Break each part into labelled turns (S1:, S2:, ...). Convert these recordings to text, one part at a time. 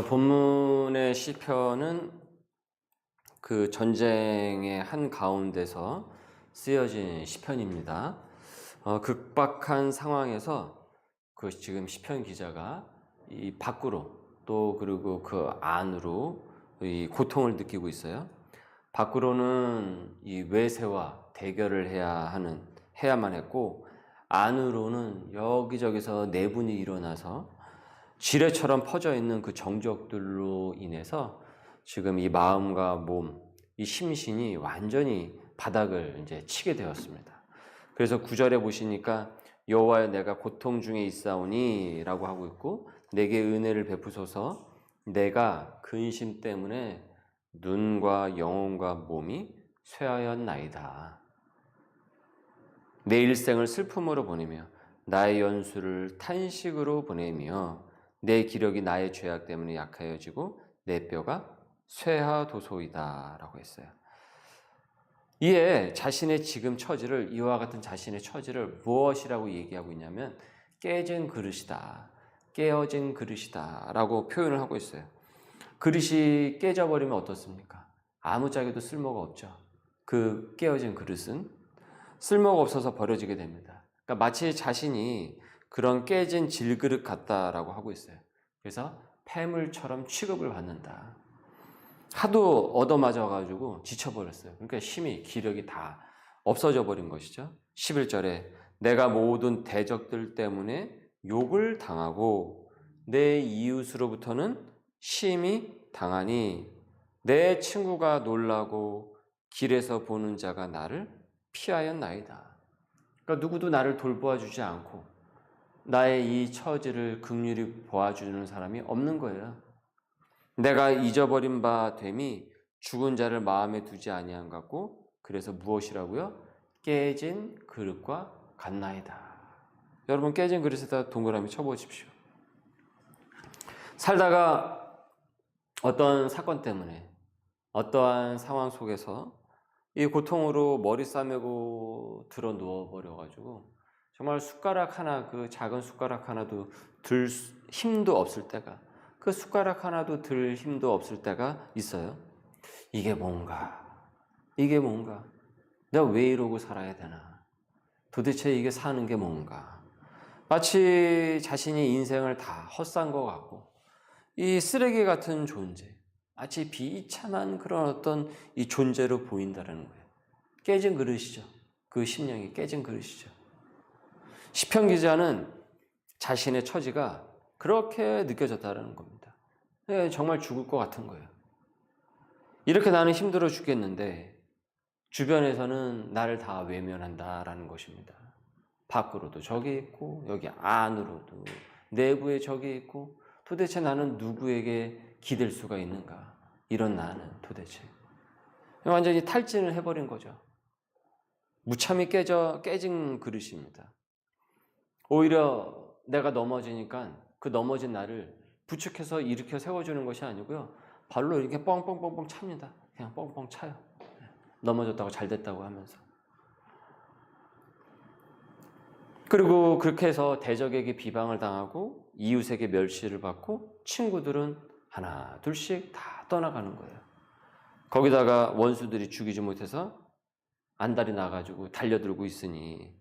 S1: 본문의 시편은 그 전쟁의 한 가운데서 쓰여진 시편입니다. 극박한 상황에서 그 지금 시편 기자가 이 밖으로 또 그리고 그 안으로 이 고통을 느끼고 있어요. 밖으로는 이 외세와 대결을 해야만 했고, 안으로는 여기저기서 내분이 일어나서 지뢰처럼 퍼져 있는 그 정적들로 인해서 지금 이 마음과 몸, 이 심신이 완전히 바닥을 이제 치게 되었습니다. 그래서 9절에 보시니까 여호와여 내가 고통 중에 있사오니 라고 하고 있고, 내게 은혜를 베푸소서. 내가 근심 때문에 눈과 영혼과 몸이 쇠하였나이다. 내 일생을 슬픔으로 보내며 나의 연수를 탄식으로 보내며 내 기력이 나의 죄악 때문에 약하여지고 내 뼈가 쇠하도소이다 라고 했어요. 이에 자신의 지금 처지를, 이와 같은 자신의 처지를 무엇이라고 얘기하고 있냐면 깨진 그릇이다, 깨어진 그릇이다 라고 표현을 하고 있어요. 그릇이 깨져버리면 어떻습니까? 아무짝에도 쓸모가 없죠. 그 깨어진 그릇은 쓸모가 없어서 버려지게 됩니다. 그러니까 마치 자신이 그런 깨진 질그릇 같다라고 하고 있어요. 그래서 폐물처럼 취급을 받는다. 하도 얻어맞아가지고 지쳐버렸어요. 그러니까 힘이, 기력이 다 없어져 버린 것이죠. 11절에 내가 모든 대적들 때문에 욕을 당하고 내 이웃으로부터는 심히 당하니 내 친구가 놀라고 길에서 보는 자가 나를 피하였나이다. 그러니까 누구도 나를 돌보아주지 않고 나의 이 처지를 긍휼히 보아주는 사람이 없는 거예요. 내가 잊어버린 바 됨이 죽은 자를 마음에 두지 아니한 같고 그래서 무엇이라고요? 깨진 그릇과 같나이다. 여러분, 깨진 그릇에다 동그라미 쳐보십시오. 살다가 어떤 사건 때문에 어떠한 상황 속에서 이 고통으로 머리 싸매고 들어 누워버려가지고 정말 숟가락 하나, 그 작은 숟가락 하나도 들 힘도 없을 때가, 그 숟가락 하나도 들 힘도 없을 때가 있어요. 이게 뭔가? 이게 뭔가? 내가 왜 이러고 살아야 되나? 도대체 이게 사는 게 뭔가? 마치 자신이 인생을 다 헛산 것 같고, 이 쓰레기 같은 존재, 마치 비참한 그런 어떤 이 존재로 보인다는 거예요. 깨진 그릇이죠. 그 심령이 깨진 그릇이죠. 시편 기자는 자신의 처지가 그렇게 느껴졌다는 겁니다. 정말 죽을 것 같은 거예요. 이렇게 나는 힘들어 죽겠는데 주변에서는 나를 다 외면한다라는 것입니다. 밖으로도 적이 있고 여기 안으로도 내부에 적이 있고 도대체 나는 누구에게 기댈 수가 있는가? 이런 나는 도대체 완전히 탈진을 해버린 거죠. 무참히 깨진 그릇입니다. 오히려 내가 넘어지니까 그 넘어진 나를 부축해서 일으켜 세워주는 것이 아니고요. 발로 이렇게 뻥뻥뻥뻥 찹니다. 그냥 뻥뻥 차요. 넘어졌다고 잘 됐다고 하면서. 그리고 그렇게 해서 대적에게 비방을 당하고 이웃에게 멸시를 받고 친구들은 하나 둘씩 다 떠나가는 거예요. 거기다가 원수들이 죽이지 못해서 안달이 나가지고 달려들고 있으니,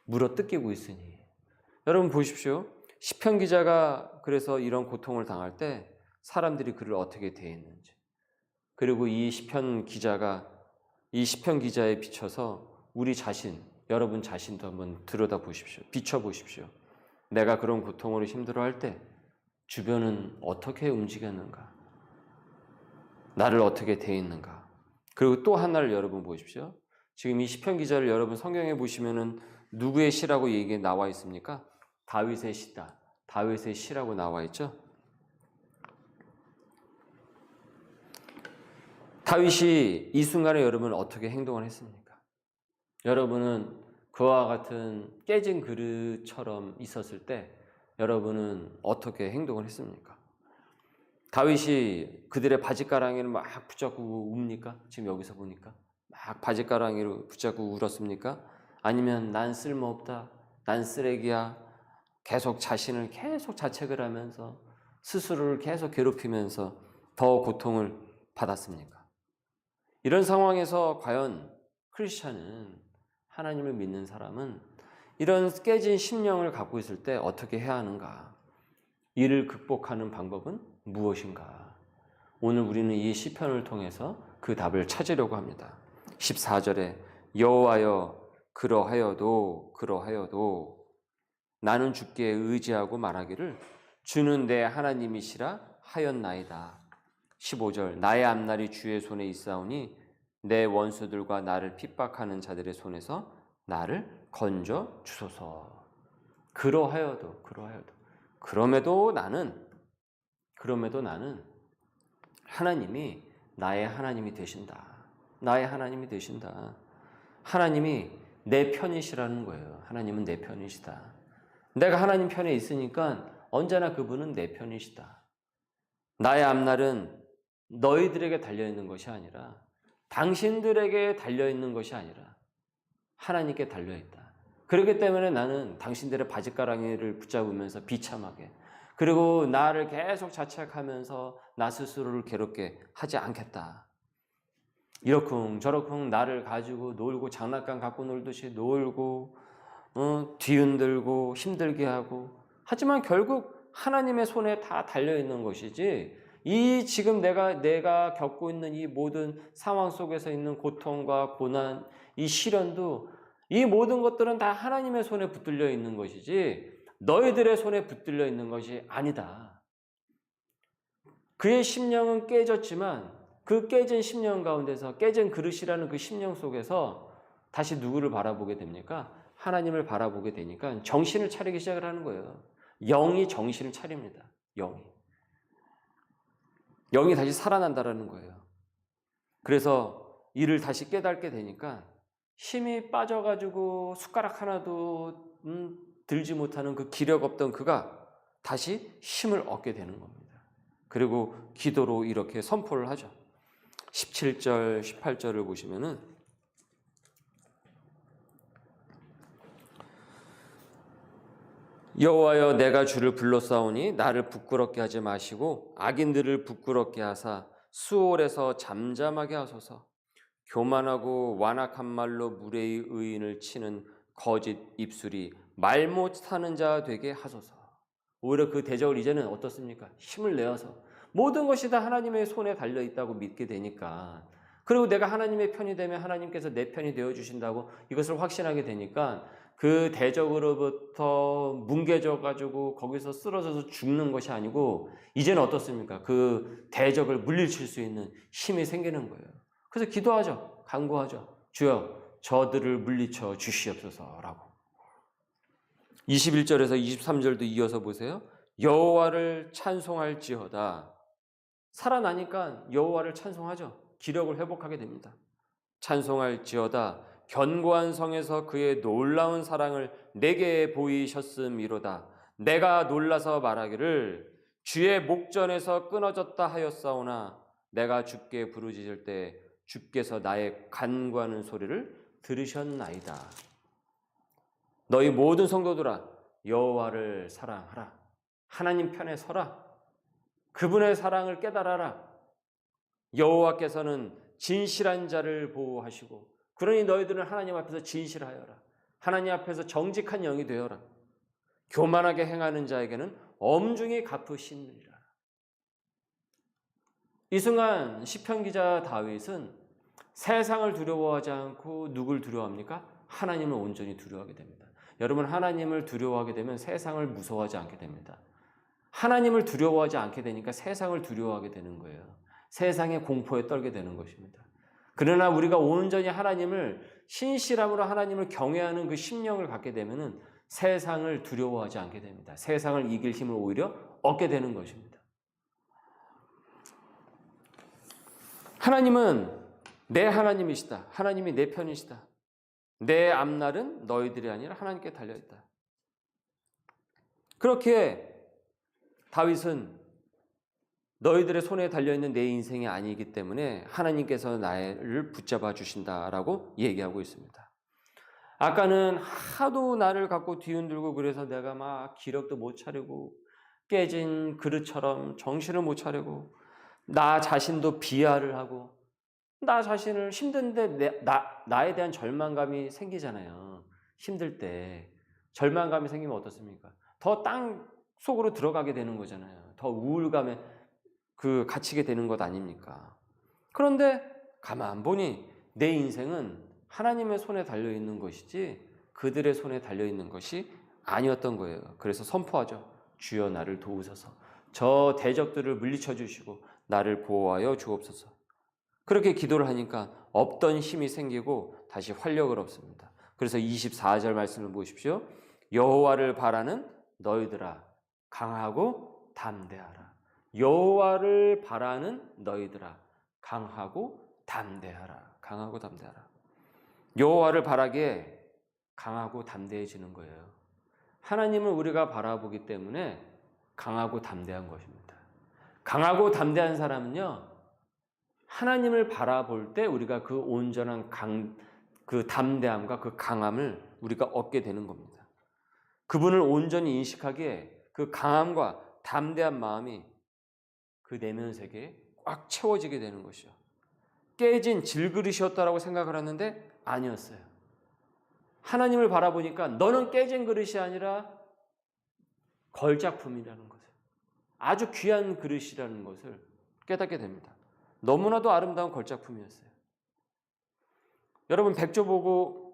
S1: 물어 뜯기고 있으니. 여러분 보십시오. 시편 기자가 그래서 이런 고통을 당할 때 사람들이 그를 어떻게 대했는지, 그리고 이 시편 기자에 비춰서 우리 자신, 여러분 자신도 한번 들여다 보십시오. 비춰보십시오. 내가 그런 고통으로 힘들어할 때 주변은 어떻게 움직였는가? 나를 어떻게 대했는가? 그리고 또 하나를 여러분 보십시오. 지금 이 시편 기자를 여러분 성경에 보시면은 누구의 시라고 얘기에 나와 있습니까? 다윗의 시다. 다윗의 시라고 나와 있죠. 다윗이 이 순간에 여러분 어떻게 행동을 했습니까? 여러분은 그와 같은 깨진 그릇처럼 있었을 때 여러분은 어떻게 행동을 했습니까? 다윗이 그들의 바짓가랑이를 막 붙잡고 웁니까? 지금 여기서 보니까 막 바짓가랑이로 붙잡고 울었습니까? 아니면 난 쓸모없다, 난 쓰레기야, 계속 자신을 계속 자책을 하면서 스스로를 계속 괴롭히면서 더 고통을 받았습니까? 이런 상황에서 과연 크리스찬은, 하나님을 믿는 사람은 이런 깨진 심령을 갖고 있을 때 어떻게 해야 하는가? 이를 극복하는 방법은 무엇인가? 오늘 우리는 이 시편을 통해서 그 답을 찾으려고 합니다. 14절에 여호와여 그러하여도 나는 주께 의지하고 말하기를 주는 내 하나님이시라 하였나이다. 15절 나의 앞날이 주의 손에 있사오니 내 원수들과 나를 핍박하는 자들의 손에서 나를 건져 주소서. 그러하여도 그럼에도 나는 하나님이 나의 하나님이 되신다. 나의 하나님이 되신다. 하나님이 내 편이시라는 거예요. 하나님은 내 편이시다. 내가 하나님 편에 있으니까 언제나 그분은 내 편이시다. 나의 앞날은 너희들에게 달려있는 것이 아니라, 당신들에게 달려있는 것이 아니라 하나님께 달려있다. 그렇기 때문에 나는 당신들의 바짓가랑이를 붙잡으면서 비참하게, 그리고 나를 계속 자책하면서 나 스스로를 괴롭게 하지 않겠다. 이러쿵저러쿵 나를 가지고 놀고, 장난감 갖고 놀듯이 놀고, 뒤흔들고 힘들게 하고, 하지만 결국 하나님의 손에 다 달려있는 것이지, 이 지금 내가 겪고 있는 이 모든 상황 속에서 있는 고통과 고난, 이 시련도, 이 모든 것들은 다 하나님의 손에 붙들려 있는 것이지 너희들의 손에 붙들려 있는 것이 아니다. 그의 심령은 깨졌지만 그 깨진 심령 가운데서, 깨진 그릇이라는 그 심령 속에서 다시 누구를 바라보게 됩니까? 하나님을 바라보게 되니까 정신을 차리기 시작을 하는 거예요. 영이 정신을 차립니다. 영이 다시 살아난다라는 거예요. 그래서 이를 다시 깨닫게 되니까 힘이 빠져가지고 숟가락 하나도 들지 못하는 그 기력 없던 그가 다시 힘을 얻게 되는 겁니다. 그리고 기도로 이렇게 선포를 하죠. 17절, 18절을 보시면은 여호와여 내가 주를 불렀사오니 나를 부끄럽게 하지 마시고 악인들을 부끄럽게 하사 수월에서 잠잠하게 하소서. 교만하고 완악한 말로 무례히 의인을 치는 거짓 입술이 말 못하는 자 되게 하소서. 오히려 그 대적을 이제는 어떻습니까? 힘을 내어서 모든 것이 다 하나님의 손에 달려있다고 믿게 되니까, 그리고 내가 하나님의 편이 되면 하나님께서 내 편이 되어주신다고 이것을 확신하게 되니까 그 대적으로부터 뭉개져가지고 거기서 쓰러져서 죽는 것이 아니고 이제는 어떻습니까? 그 대적을 물리칠 수 있는 힘이 생기는 거예요. 그래서 기도하죠. 간구하죠. 주여 저들을 물리쳐 주시옵소서라고. 21절에서 23절도 이어서 보세요. 여호와를 찬송할지어다. 살아나니까 여호와를 찬송하죠. 기력을 회복하게 됩니다. 찬송할지어다. 견고한 성에서 그의 놀라운 사랑을 내게 보이셨음이로다. 내가 놀라서 말하기를 주의 목전에서 끊어졌다 하였사오나 내가 주께 부르짖을 때 주께서 나의 간구하는 소리를 들으셨나이다. 너희 모든 성도들아 여호와를 사랑하라. 하나님 편에 서라. 그분의 사랑을 깨달아라. 여호와께서는 진실한 자를 보호하시고, 그러니 너희들은 하나님 앞에서 진실하여라. 하나님 앞에서 정직한 영이 되어라. 교만하게 행하는 자에게는 엄중히 갚으시느니라. 이 순간 시편 기자 다윗은 세상을 두려워하지 않고 누굴 두려워합니까? 하나님을 온전히 두려워하게 됩니다. 여러분, 하나님을 두려워하게 되면 세상을 무서워하지 않게 됩니다. 하나님을 두려워하지 않게 되니까 세상을 두려워하게 되는 거예요. 세상의 공포에 떨게 되는 것입니다. 그러나 우리가 온전히 하나님을, 신실함으로 하나님을 경외하는 그 심령을 갖게 되면은 세상을 두려워하지 않게 됩니다. 세상을 이길 힘을 오히려 얻게 되는 것입니다. 하나님은 내 하나님이시다. 하나님이 내 편이시다. 내 앞날은 너희들이 아니라 하나님께 달려있다. 그렇게 다윗은 너희들의 손에 달려있는 내 인생이 아니기 때문에 하나님께서 나를 붙잡아 주신다라고 얘기하고 있습니다. 아까는 하도 나를 갖고 뒤흔들고 그래서 내가 막 기력도 못 차리고 깨진 그릇처럼 정신을 못 차리고 나 자신도 비하를 하고 나 자신을 힘든데 나에 대한 절망감이 생기잖아요. 힘들 때 절망감이 생기면 어떻습니까? 더 땅 속으로 들어가게 되는 거잖아요. 더 우울감에 갇히게 되는 것 아닙니까? 그런데 가만 보니 내 인생은 하나님의 손에 달려 있는 것이지 그들의 손에 달려 있는 것이 아니었던 거예요. 그래서 선포하죠. 주여 나를 도우소서. 저 대적들을 물리쳐 주시고 나를 보호하여 주옵소서. 그렇게 기도를 하니까 없던 힘이 생기고 다시 활력을 얻습니다. 그래서 24절 말씀을 보십시오. 여호와를 바라는 너희들아 강하고 담대하라. 여호와를 바라는 너희들아 강하고 담대하라. 강하고 담대하라. 여호와를 바라기에 강하고 담대해지는 거예요. 하나님을 우리가 바라보기 때문에 강하고 담대한 것입니다. 강하고 담대한 사람은요, 하나님을 바라볼 때 우리가 그 온전한 그 담대함과 그 강함을 우리가 얻게 되는 겁니다. 그분을 온전히 인식하기에 그 강함과 담대한 마음이 그 내면 세계에 꽉 채워지게 되는 것이죠. 깨진 질그릇이었다라고 생각을 하는데 아니었어요. 하나님을 바라보니까 너는 깨진 그릇이 아니라 걸작품이라는 것을, 아주 귀한 그릇이라는 것을 깨닫게 됩니다. 너무나도 아름다운 걸작품이었어요. 여러분 백조 보고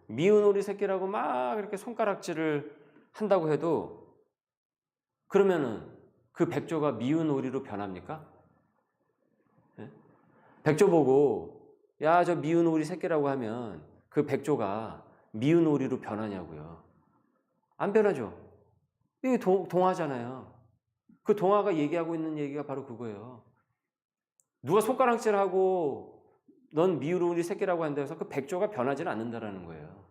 S1: 미운 오리 새끼라고 막 이렇게 손가락질을 한다고 해도 그러면은 그 백조가 미운 오리로 변합니까? 네? 백조 보고 야, 저 미운 오리 새끼라고 하면 그 백조가 미운 오리로 변하냐고요. 안 변하죠. 이게 동화잖아요. 그 동화가 얘기하고 있는 얘기가 바로 그거예요. 누가 손가락질하고 넌 미운 오리 새끼라고 한다고 해서 그 백조가 변하지는 않는다라는 거예요.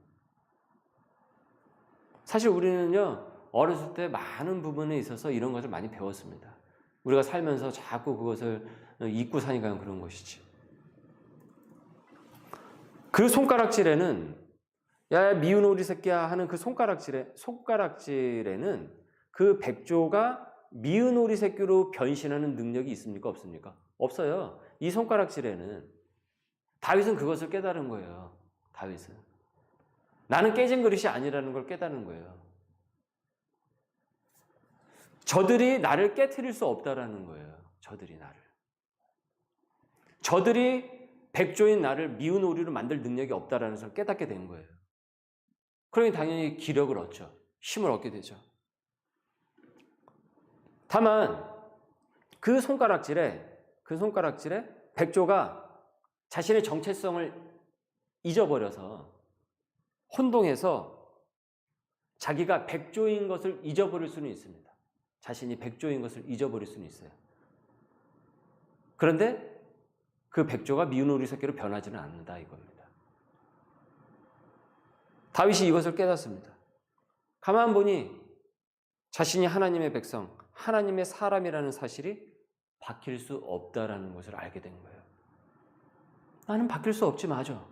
S1: 사실 우리는요, 어렸을 때 많은 부분에 있어서 이런 것을 많이 배웠습니다. 우리가 살면서 자꾸 그것을 잊고 사니까 그런 것이지. 그 손가락질에는 야, 미운 오리 새끼야 하는 그 손가락질에는 그 백조가 미운 오리 새끼로 변신하는 능력이 있습니까? 없습니까? 없어요. 이 손가락질에는 다윗은 그것을 깨달은 거예요. 다윗은. 나는 깨진 그릇이 아니라는 걸 깨달은 거예요. 저들이 나를 깨트릴 수 없다라는 거예요. 저들이 백조인 나를 미운 오리로 만들 능력이 없다라는 것을 깨닫게 된 거예요. 그러니 당연히 기력을 얻죠. 힘을 얻게 되죠. 다만 그 손가락질에 백조가 자신의 정체성을 잊어버려서 혼동해서 자기가 백조인 것을 잊어버릴 수는 있습니다. 자신이 백조인 것을 잊어버릴 수는 있어요. 그런데 그 백조가 미운 오리 새끼로 변하지는 않는다 이겁니다. 다윗이 이것을 깨닫습니다. 가만 보니 자신이 하나님의 백성, 하나님의 사람이라는 사실이 바뀔 수 없다라는 것을 알게 된 거예요. 나는 바뀔 수 없지, 맞아.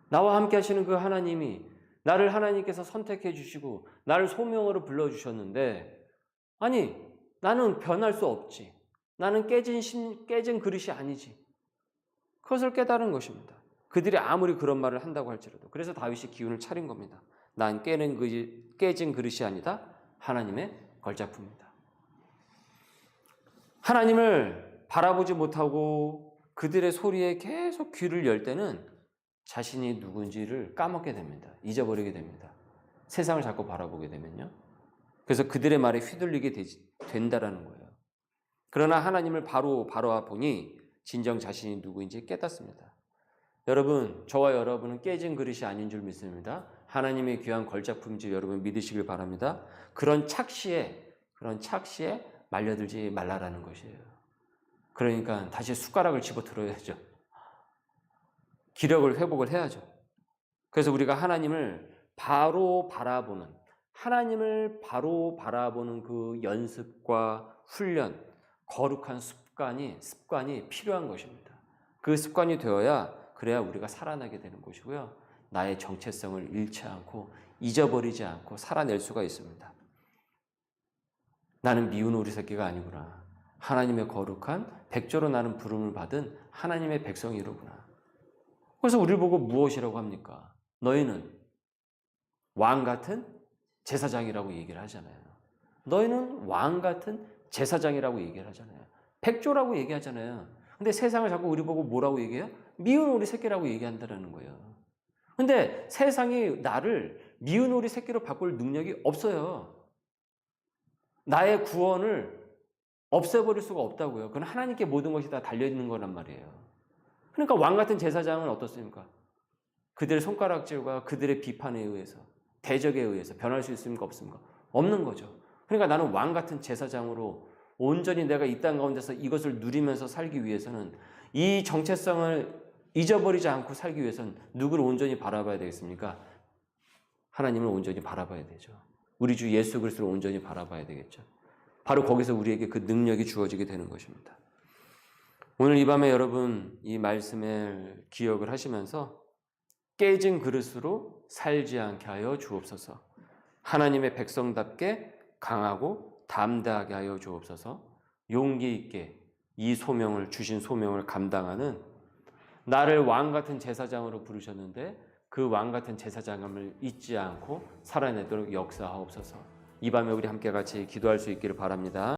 S1: 나와 함께 하시는 그 하나님이 나를 하나님께서 선택해 주시고 나를 소명으로 불러주셨는데 아니, 나는 변할 수 없지. 나는 깨진 그릇이 아니지. 그것을 깨달은 것입니다. 그들이 아무리 그런 말을 한다고 할지라도. 그래서 다윗이 기운을 차린 겁니다. 난 깨진 그릇이 아니다. 하나님의 걸작품이다. 하나님을 바라보지 못하고 그들의 소리에 계속 귀를 열 때는 자신이 누군지를 까먹게 됩니다. 잊어버리게 됩니다. 세상을 자꾸 바라보게 되면요. 그래서 그들의 말에 휘둘리게 된다라는 거예요. 그러나 하나님을 바로 바라보니 진정 자신이 누구인지 깨닫습니다. 여러분, 저와 여러분은 깨진 그릇이 아닌 줄 믿습니다. 하나님의 귀한 걸작품인지 여러분 믿으시길 바랍니다. 그런 착시에 말려들지 말라라는 것이에요. 그러니까 다시 숟가락을 집어들어야죠. 기력을 회복을 해야죠. 그래서 우리가 하나님을 바로 바라보는 그 연습과 훈련, 거룩한 습관이 필요한 것입니다. 그 습관이 그래야 우리가 살아나게 되는 것이고요. 나의 정체성을 잃지 않고 잊어버리지 않고 살아낼 수가 있습니다. 나는 미운 오리 새끼가 아니구나. 하나님의 거룩한 백조로 나는 부름을 받은 하나님의 백성이로구나. 그래서 우리를 보고 무엇이라고 합니까? 너희는 왕 같은 제사장이라고 얘기를 하잖아요. 너희는 왕 같은 제사장이라고 얘기를 하잖아요. 백조라고 얘기하잖아요. 근데 세상을 자꾸 우리 보고 뭐라고 얘기해요? 미운 오리 새끼라고 얘기한다는 거예요. 근데 세상이 나를 미운 오리 새끼로 바꿀 능력이 없어요. 나의 구원을 없애버릴 수가 없다고요. 그건 하나님께 모든 것이 다 달려있는 거란 말이에요. 그러니까 왕 같은 제사장은 어떻습니까? 그들의 손가락질과 그들의 비판에 의해서, 대적에 의해서 변할 수 있습니까? 없습니까? 없는 거죠. 그러니까 나는 왕 같은 제사장으로 온전히 내가 이 땅 가운데서 이것을 누리면서 살기 위해서는 이 정체성을 잊어버리지 않고 살기 위해서는 누구를 온전히 바라봐야 되겠습니까? 하나님을 온전히 바라봐야 되죠. 우리 주 예수 그리스도를 온전히 바라봐야 되겠죠. 바로 거기서 우리에게 그 능력이 주어지게 되는 것입니다. 오늘 이 밤에 여러분 이 말씀을 기억을 하시면서 깨진 그릇으로 살지 않게 하여 주옵소서. 하나님의 백성답게 강하고 담대하게 하여 주옵소서. 용기 있게 이 소명을 주신 소명을 감당하는 나를 왕 같은 제사장으로 부르셨는데 그 왕 같은 제사장함을 잊지 않고 살아내도록 역사하옵소서. 이 밤에 우리 함께 같이 기도할 수 있기를 바랍니다.